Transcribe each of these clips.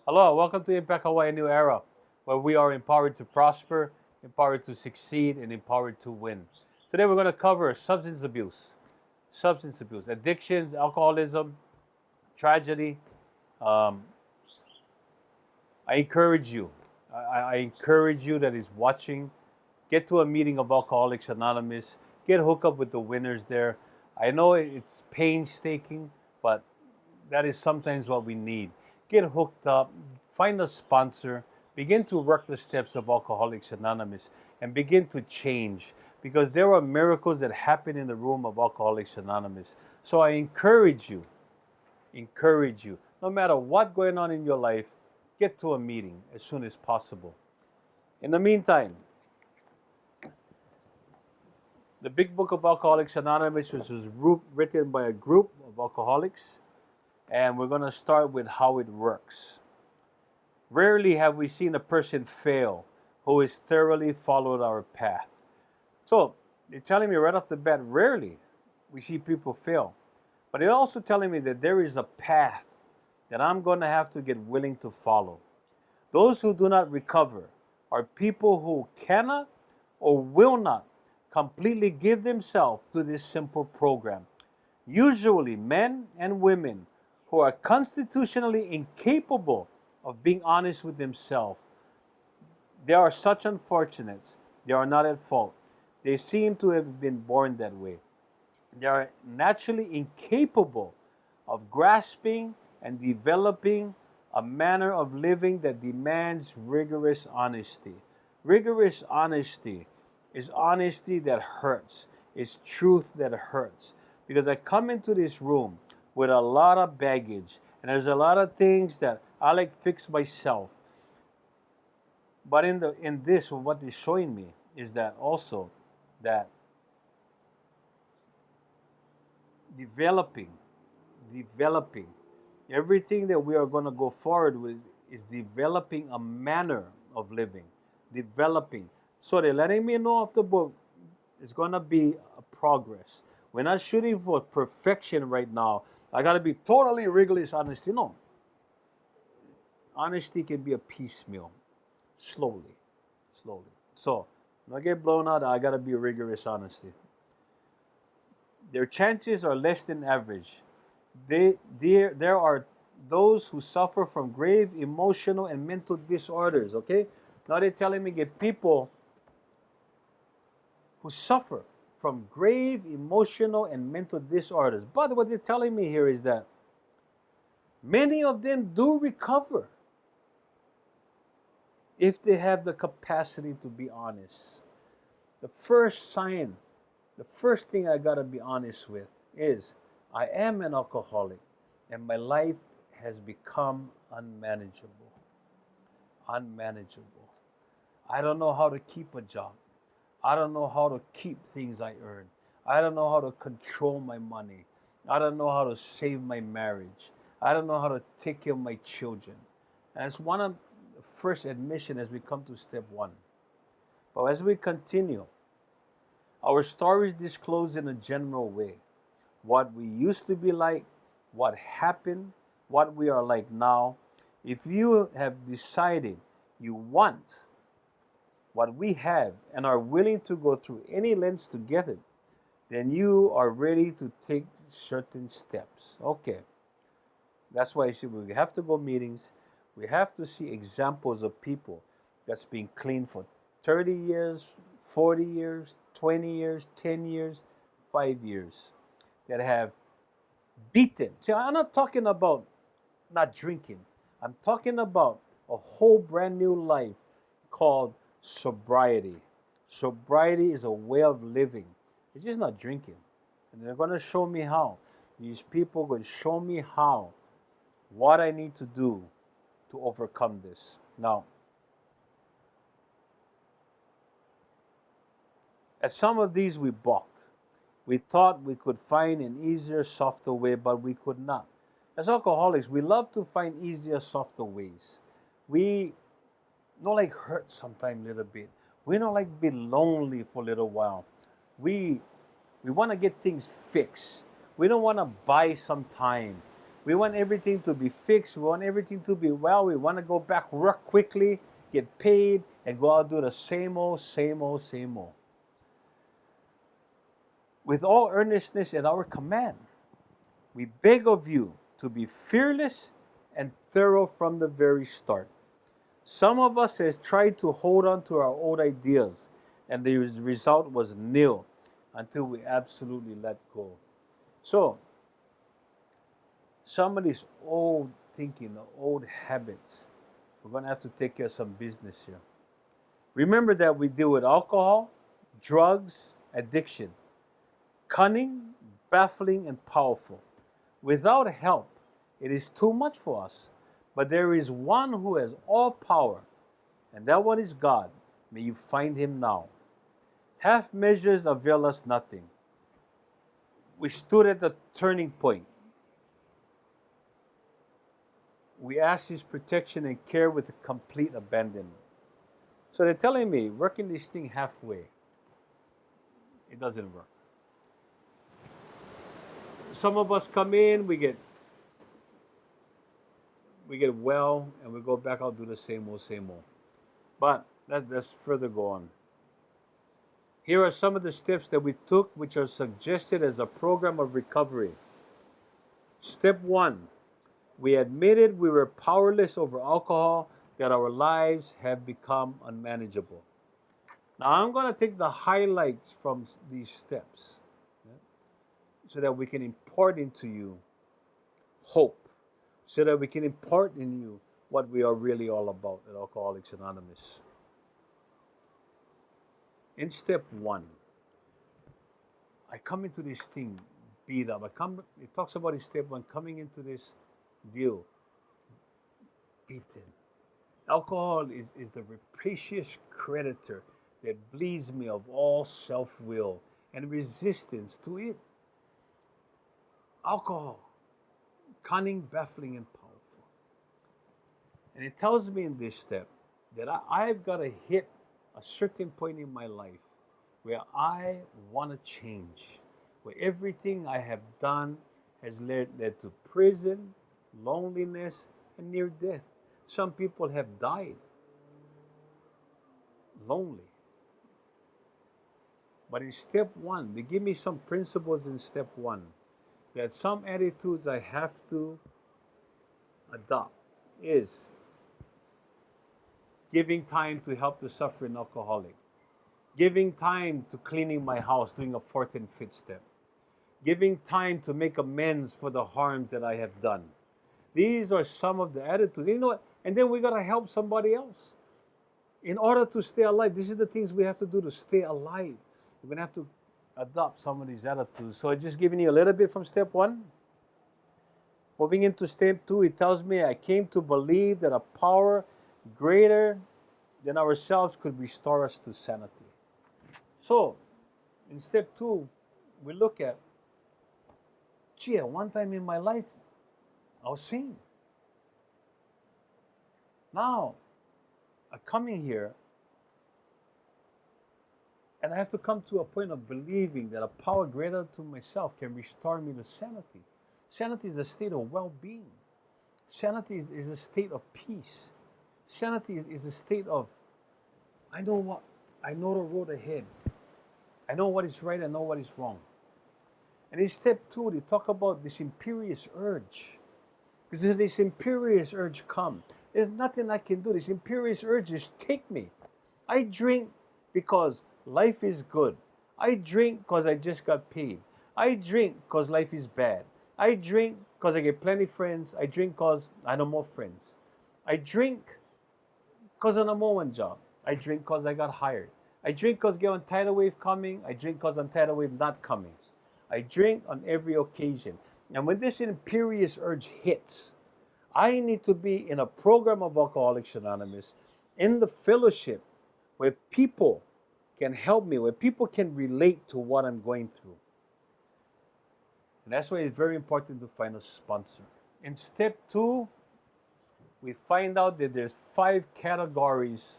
Hello, welcome to Impact Hawaii New Era, where we are empowered to prosper, empowered to succeed, and empowered to win. Today we're going to cover substance abuse, addictions, alcoholism, tragedy. Um, I encourage you, I encourage you that is watching, get to a meeting of Alcoholics Anonymous, get hooked up with the winners there. I know it's painstaking, but that is sometimes what we need. Get hooked up, find a sponsor, begin to work the steps of Alcoholics Anonymous, and begin to change because there are miracles that happen in the room of Alcoholics Anonymous. So I encourage you, no matter what going on in your life, get to a meeting as soon as possible. In the meantime, the Big Book of Alcoholics Anonymous was written by a group of alcoholics, and we're going to start with how it works. Rarely have we seen a person fail who has thoroughly followed our path. So, you're telling me right off the bat, rarely we see people fail. But you're also telling me that there is a path that I'm going to have to get willing to follow. Those who do not recover are people who cannot or will not completely give themselves to this simple program. Usually men and women who are constitutionally incapable of being honest with themselves. They are such unfortunates. They are not at fault. They seem to have been born that way. They are naturally incapable of grasping and developing a manner of living that demands rigorous honesty. Rigorous honesty is honesty that hurts, is truth that hurts. Because I come into this room with a lot of baggage, and there's a lot of things that I like fix myself. But in this, what is showing me is that also that developing, developing, everything that we are going to go forward with is developing a manner of living, developing. So they're letting me know of the book is going to be a progress. We're not shooting for perfection right now. I got to be totally rigorous honesty. No. Honesty can be a piecemeal, slowly, slowly. So, when I get blown out, I got to be rigorous honesty. Their chances are less than average. There are those who suffer from grave emotional and mental disorders, okay? Now they're telling me get people who suffer from grave emotional and mental disorders. But what they're telling me here is that many of them do recover if they have the capacity to be honest. The first sign, the first thing I got to be honest with is I am an alcoholic and my life has become unmanageable. Unmanageable. I don't know how to keep a job. I don't know how to keep things I earn. I don't know how to control my money. I don't know how to save my marriage. I don't know how to take care of my children. And it's one of the first admission as we come to step one. But as we continue, our stories disclose in a general way what we used to be like, what happened, what we are like now. If you have decided you want what we have and are willing to go through any lengths to get it, then you are ready to take certain steps. Okay. That's why I say we have to go meetings. We have to see examples of people that's been clean for 30 years, 40 years, 20 years, 10 years, 5 years that have beaten. See, I'm not talking about not drinking. I'm talking about a whole brand new life called sobriety. Sobriety is a way of living. It's just not drinking. And they're going to show me how. These people are going to show me how, what I need to do to overcome this. Now, at some of these we balked. We thought we could find an easier, softer way, but we could not. As alcoholics, we love to find easier, softer ways. We don't like hurt sometimes a little bit. We don't like be lonely for a little while. We want to get things fixed. We don't want to buy some time. We want everything to be fixed. We want everything to be well. We want to go back, work quickly, get paid, and go out and do the same old, same old, same old. With all earnestness at our command, we beg of you to be fearless and thorough from the very start. Some of us has tried to hold on to our old ideas, and the result was nil until we absolutely let go. So, some of these old thinking, old habits, we're going to have to take care of some business here. Remember that we deal with alcohol, drugs, addiction, cunning, baffling, and powerful. Without help, it is too much for us. But there is one who has all power, and that one is God. May you find him now. Half measures avail us nothing. We stood at the turning point. We asked his protection and care with a complete abandonment. So they're telling me, working this thing halfway, it doesn't work. Some of us come in, we get well, and we go back out, do the same old, same old. But let's further go on. Here are some of the steps that we took, which are suggested as a program of recovery. Step 1, we admitted we were powerless over alcohol, that our lives have become unmanageable. Now I'm going to take the highlights from these steps, so that we can impart into you hope, so that we can impart in you what we are really all about at Alcoholics Anonymous. In step 1, I come into this thing beat up. It talks about in step 1, coming into this deal beaten. Alcohol is the rapacious creditor that bleeds me of all self-will and resistance to it. Alcohol, cunning, baffling, and powerful. And it tells me in this step that I've got to hit a certain point in my life where I want to change, where everything I have done has led to prison, loneliness, and near death. Some people have died lonely. But in step 1, they give me some principles in step 1, that some attitudes I have to adopt is giving time to help the suffering alcoholic, giving time to cleaning my house, doing a 4th and 5th step, giving time to make amends for the harms that I have done. These are some of the attitudes. You know what? And then we got to help somebody else. In order to stay alive, these are the things we have to do to stay alive. We're going to have to adopt some of these attitudes. So I'm just giving you a little bit from step 1. Moving into step 2, it tells me I came to believe that a power greater than ourselves could restore us to sanity. So, in step 2, we look at, gee, at one time in my life, I was sane. Now, I come in here, and I have to come to a point of believing that a power greater to myself can restore me to sanity. Sanity is a state of well-being. Sanity is a state of peace. Sanity is a state of, I know the road ahead. I know what is right, I know what is wrong. And in step 2, they talk about this imperious urge. Because this imperious urge comes, there's nothing I can do. This imperious urge just take me. I drink because life is good. I drink because I just got paid. I drink because life is bad. I drink because I get plenty of friends. I drink because I know more friends. I drink because of the moment job. I drink because I got hired. I drink because I get on tidal wave coming. I drink because I'm tidal wave not coming. I drink on every occasion. And when this imperious urge hits, I need to be in a program of Alcoholics Anonymous, in the fellowship, where people can help me, where people can relate to what I'm going through. And that's why it's very important to find a sponsor. In step 2, we find out that there's 5 categories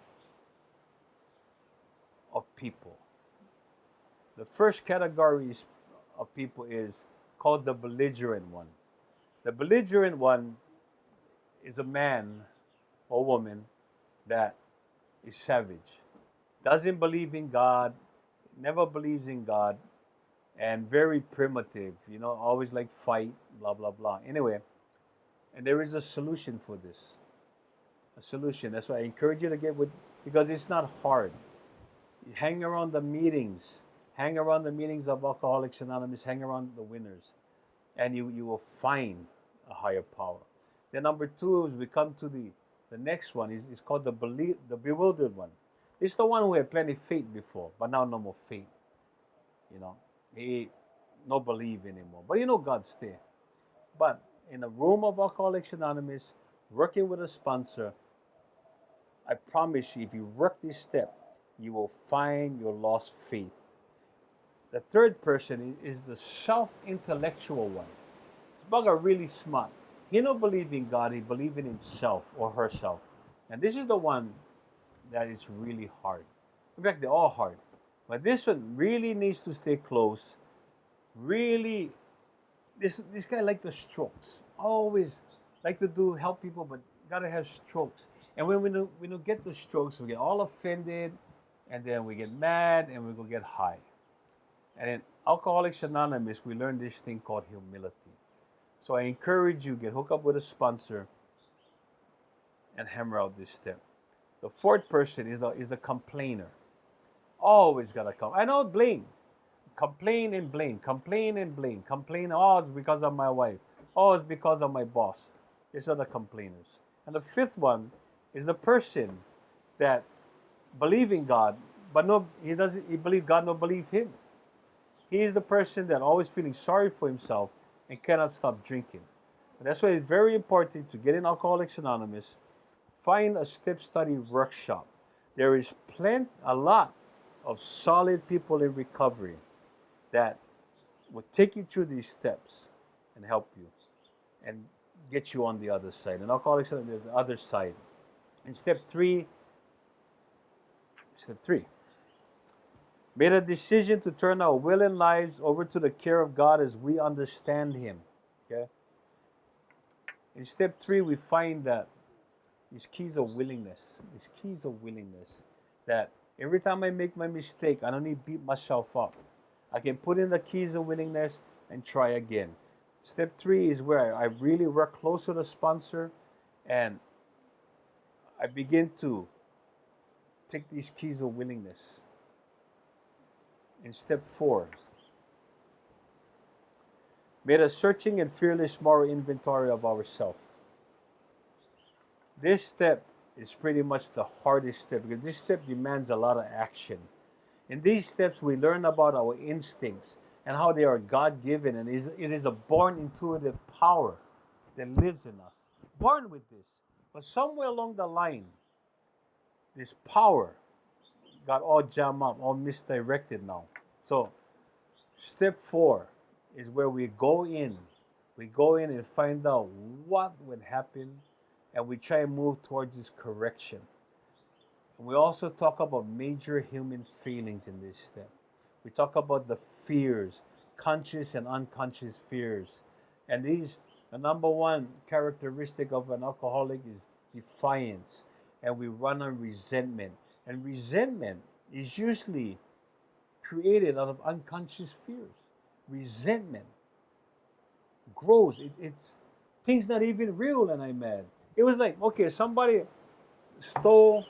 of people. The first category of people is called the belligerent one. The belligerent one is a man or woman that is savage, doesn't believe in God, never believes in God, and very primitive, always like fight, blah, blah, blah. Anyway, and there is a solution for this. A solution. That's why I encourage you to get with, because it's not hard. You hang around the meetings, hang around the meetings of Alcoholics Anonymous, hang around the winners, and you will find a higher power. Then number two is we come to the next one is called the bewildered one. It's the one who had plenty of faith before, but now no more faith. He no believe anymore. But God's there. But in a room of Alcoholics Anonymous, working with a sponsor, I promise you, if you work this step, you will find your lost faith. The third person is the self-intellectual one. This bugger really smart. He don't believe in God, he believes in himself or herself. And this is the one that is really hard. In fact, they're all hard. But this one really needs to stay close. Really, this guy like the strokes. Always like to help people, but gotta have strokes. And when we don't get the strokes, we get all offended, and then we get mad, and we go get high. And in Alcoholics Anonymous, we learn this thing called humility. So I encourage you, get hooked up with a sponsor and hammer out this step. The fourth person is the complainer. Always gotta come. I know blame. Complain and blame. Complain and blame. Complain, oh, it's because of my wife. Oh, it's because of my boss. These are the complainers. And the fifth one is the person that believe in God, but he believe God, not believe him. He is the person that always feeling sorry for himself and cannot stop drinking. And that's why it's very important to get in Alcoholics Anonymous, find a step study workshop. There is a lot of solid people in recovery that will take you through these steps and help you and get you on the other side. And Alcoholics Anonymous, the other side. In step three, made a decision to turn our will and lives over to the care of God as we understand Him. Okay. In step three, we find that these keys of willingness. That every time I make my mistake, I don't need to beat myself up. I can put in the keys of willingness and try again. Step three is where I really work close with a sponsor, and I begin to take these keys of willingness. In step four, made a searching and fearless moral inventory of ourselves. This step is pretty much the hardest step because this step demands a lot of action. In these steps, we learn about our instincts and how they are God-given, and it is a born intuitive power that lives in us. Born with this. But somewhere along the line, this power got all jammed up, all misdirected now. So, step four is where we go in. We go in and find out what would happen, and we try and move towards this correction. And we also talk about major human feelings in this step. We talk about the fears, conscious and unconscious fears. And the number one characteristic of an alcoholic is defiance. And we run on resentment. And resentment is usually created out of unconscious fears. Resentment grows. It's things not even real, and I'm mad. It was like, okay, somebody stole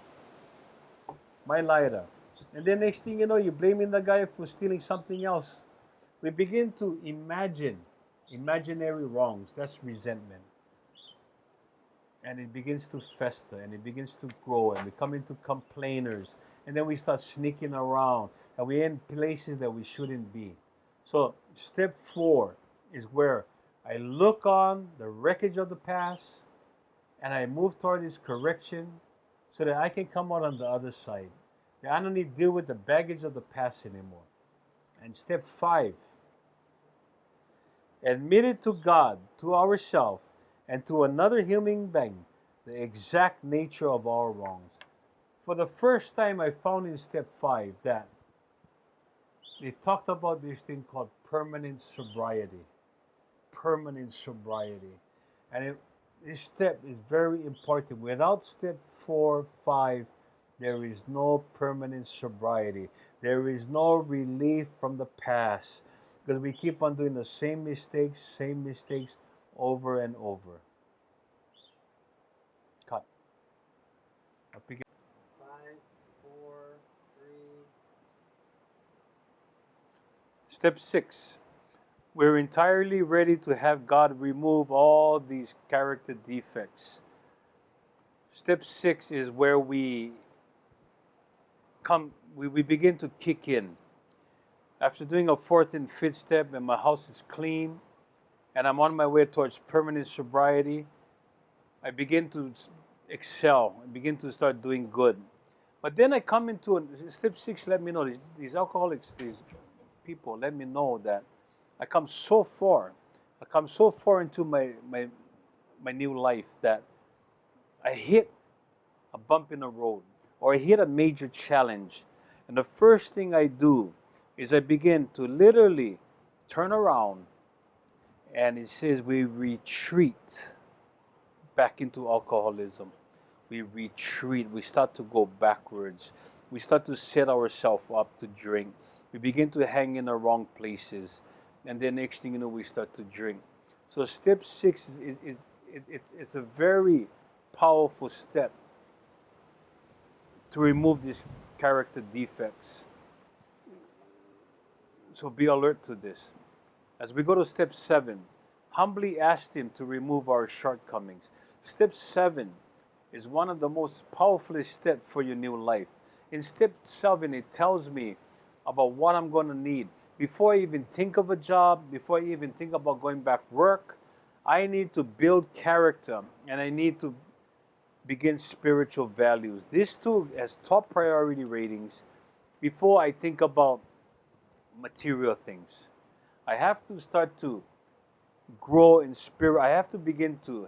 my lighter. And then next thing you know, you're blaming the guy for stealing something else. We begin to imagine imaginary wrongs. That's resentment. And it begins to fester, and it begins to grow, and we come into complainers. And then we start sneaking around, and we're in places that we shouldn't be. So step four is where I look on the wreckage of the past, and I move toward this correction so that I can come out on the other side. That I don't need to deal with the baggage of the past anymore. And step five, admit it to God, to ourselves, and to another human being the exact nature of our wrongs. For the first time, I found in step five that they talked about this thing called permanent sobriety. Permanent sobriety. This step is very important. Without step 4, 5, there is no permanent sobriety. There is no relief from the past because we keep on doing the same mistakes over and over. Cut. Up again. 5, 4, 3. Step 6. We're entirely ready to have God remove all these character defects. Step 6 is where we begin to kick in. After doing a fourth and fifth step and my house is clean and I'm on my way towards permanent sobriety, I begin to excel. I begin to start doing good. But then I come into step 6, let me know, these alcoholics, these people, let me know that I come so far into my new life that I hit a bump in the road or I hit a major challenge. And the first thing I do is I begin to literally turn around, and it says we retreat back into alcoholism. We retreat. We start to go backwards. We start to set ourselves up to drink. We begin to hang in the wrong places. And then next thing you know, we start to drink. So step 6 it's a very powerful step to remove these character defects. So be alert to this. As we go to step 7, humbly ask Him to remove our shortcomings. Step 7 is one of the most powerful steps for your new life. In step 7, it tells me about what I'm going to need. Before I even think of a job, before I even think about going back to work, I need to build character and I need to begin spiritual values. This too has top priority ratings before I think about material things. I have to start to grow in spirit. I have to begin to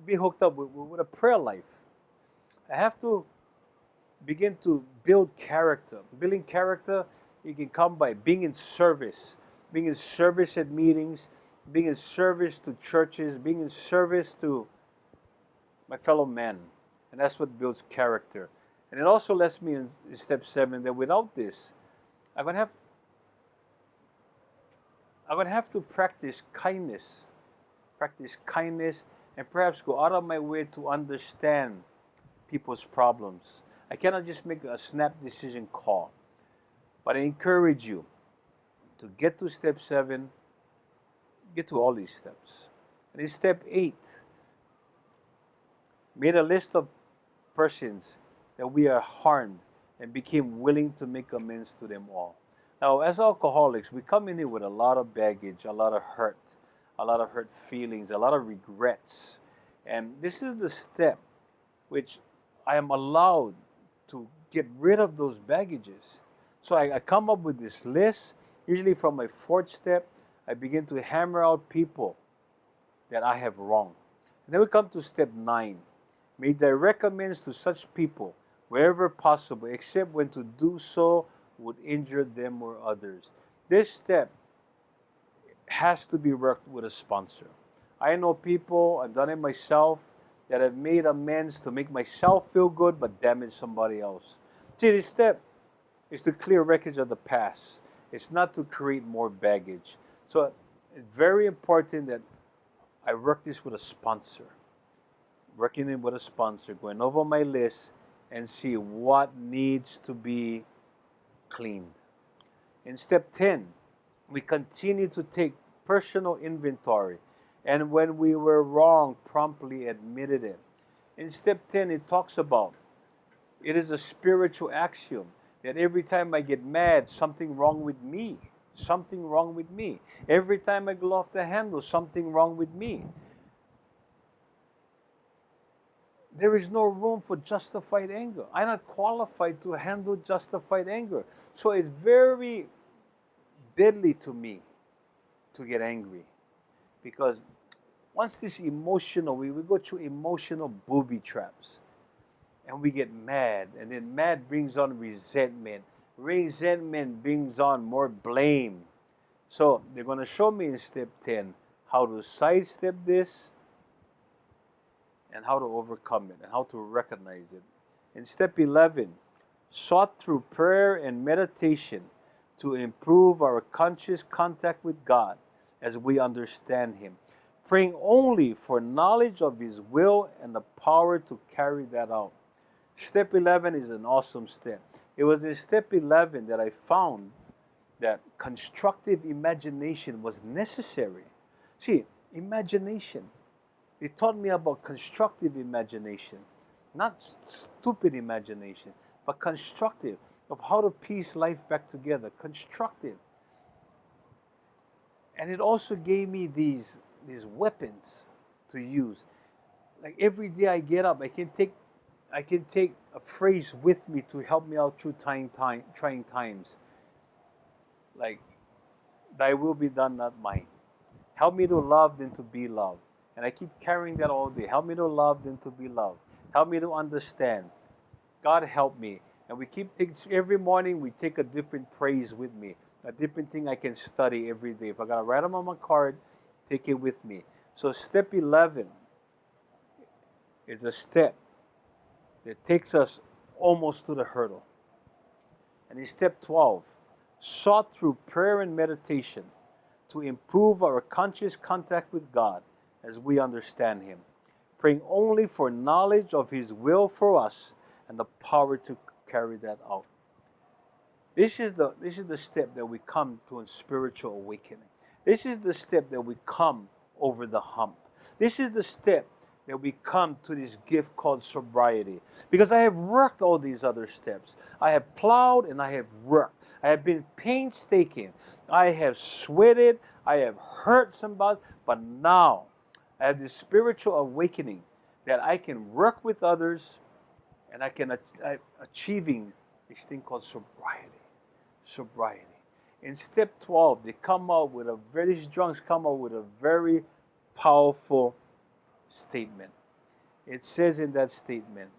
be hooked up with a prayer life. I have to begin to build character. Building character, you can come by being in service at meetings, being in service to churches, being in service to my fellow men. And that's what builds character. And it also lets me in step 7 that without this, I'm going to have to practice kindness, and perhaps go out of my way to understand people's problems. I cannot just make a snap decision call. But I encourage you to get to step 7, get to all these steps. And in step 8, made a list of persons that we are harmed and became willing to make amends to them all. Now, as alcoholics, we come in here with a lot of baggage, a lot of hurt feelings, a lot of regrets. And this is the step which I am allowed to get rid of those baggages. So I come up with this list. Usually from my 4th step, I begin to hammer out people that I have wronged. And then we come to step 9. Make direct amends to such people wherever possible, except when to do so would injure them or others. This step has to be worked with a sponsor. I know people, I've done it myself, that have made amends to make myself feel good but damage somebody else. See, this step is to clear wreckage of the past. It's not to create more baggage. So it's very important that I work this with a sponsor. Working it with a sponsor, going over my list and see what needs to be cleaned. In step 10, we continue to take personal inventory, and when we were wrong, promptly admitted it. In step 10, it talks about, it is a spiritual axiom that every time I get mad, something wrong with me. Something wrong with me. Every time I go off the handle, something wrong with me. There is no room for justified anger. I'm not qualified to handle justified anger. So it's very deadly to me to get angry. Because once this emotional, we go through emotional booby traps. And we get mad. And then mad brings on resentment. Resentment brings on more blame. So they're going to show me in step 10 how to sidestep this and how to overcome it and how to recognize it. In step 11, sought through prayer and meditation to improve our conscious contact with God as we understand Him, praying only for knowledge of His will and the power to carry that out. Step 11 is an awesome step. It was in step 11 that I found that constructive imagination was necessary. See, imagination. It taught me about constructive imagination, not stupid imagination, but constructive, of how to piece life back together. Constructive. And it also gave me these weapons to use. Like every day I get up, I can take a phrase with me to help me out through trying times. Like, thy will be done, not mine. Help me to love than to be loved. And I keep carrying that all day. Help me to love than to be loved. Help me to understand. God help me. And we keep taking, every morning we take a different praise with me. A different thing I can study every day. If I got to write them on my card, take it with me. So step 11 is a step that takes us almost to the hurdle. And in step 12, sought through prayer and meditation to improve our conscious contact with God as we understand Him, praying only for knowledge of His will for us and the power to carry that out. This is the step that we come to in spiritual awakening. This is the step that we come over the hump. This is the step that we come to this gift called sobriety. Because I have worked all these other steps. I have plowed and I have worked. I have been painstaking. I have sweated. I have hurt somebody. But now I have this spiritual awakening that I can work with others and I can achieving this thing called sobriety. Sobriety. In step 12, these drunks come out with a very powerful statement. It says in that statement,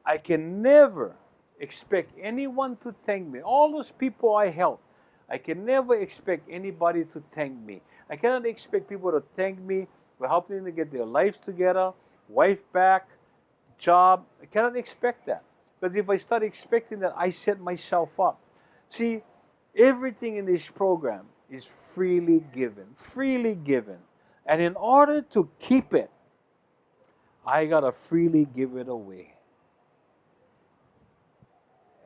I can never expect anyone to thank me. All those people I helped, I can never expect anybody to thank me. I cannot expect people to thank me for helping them to get their lives together, wife back, job. I cannot expect that. Because if I start expecting that, I set myself up. See, everything in this program is freely given. Freely given. And in order to keep it, I got to freely give it away.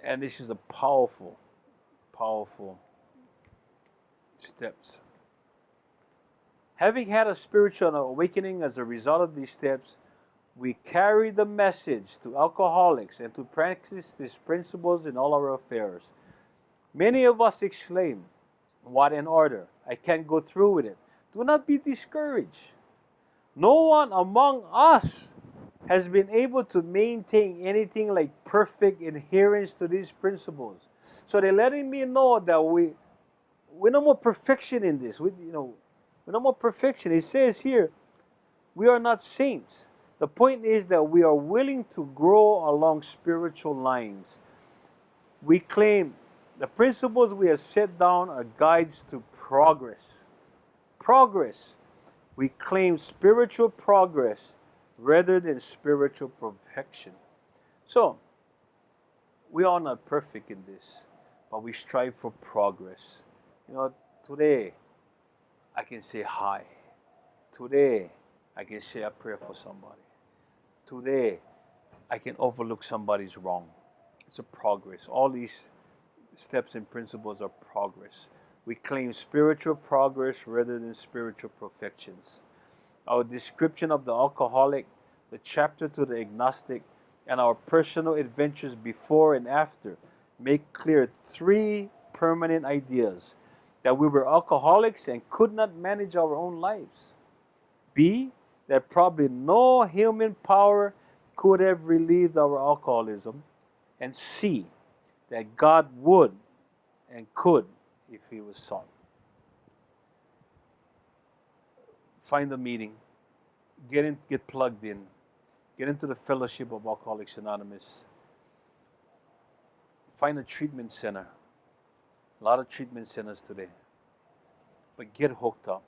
And this is a powerful, powerful steps. Having had a spiritual awakening as a result of these steps, we carry the message to alcoholics and to practice these principles in all our affairs. Many of us exclaim, what an order! I can't go through with it. Do not be discouraged. No one among us has been able to maintain anything like perfect adherence to these principles. So they're letting me know that we're no more perfection in this. We're no more perfection. It says here, we are not saints. The point is that we are willing to grow along spiritual lines. We claim the principles we have set down are guides to progress. Progress. We claim spiritual progress rather than spiritual perfection. So, we are not perfect in this, but we strive for progress. Today, I can say hi. Today, I can say a prayer for somebody. Today, I can overlook somebody's wrong. It's a progress. All these steps and principles are progress. We claim spiritual progress rather than spiritual perfections. Our description of the alcoholic, the chapter to the agnostic, and our personal adventures before and after make clear three permanent ideas: that we were alcoholics and could not manage our own lives. B, that probably no human power could have relieved our alcoholism. And C, that God would and could if He was sought. Find a meeting, get plugged in, get into the fellowship of Alcoholics Anonymous. Find a treatment center. A lot of treatment centers today. But get hooked up.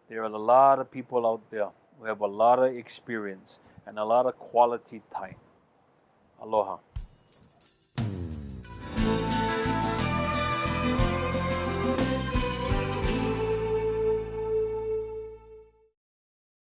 There are a lot of people out there We have a lot of experience and a lot of quality time. Aloha.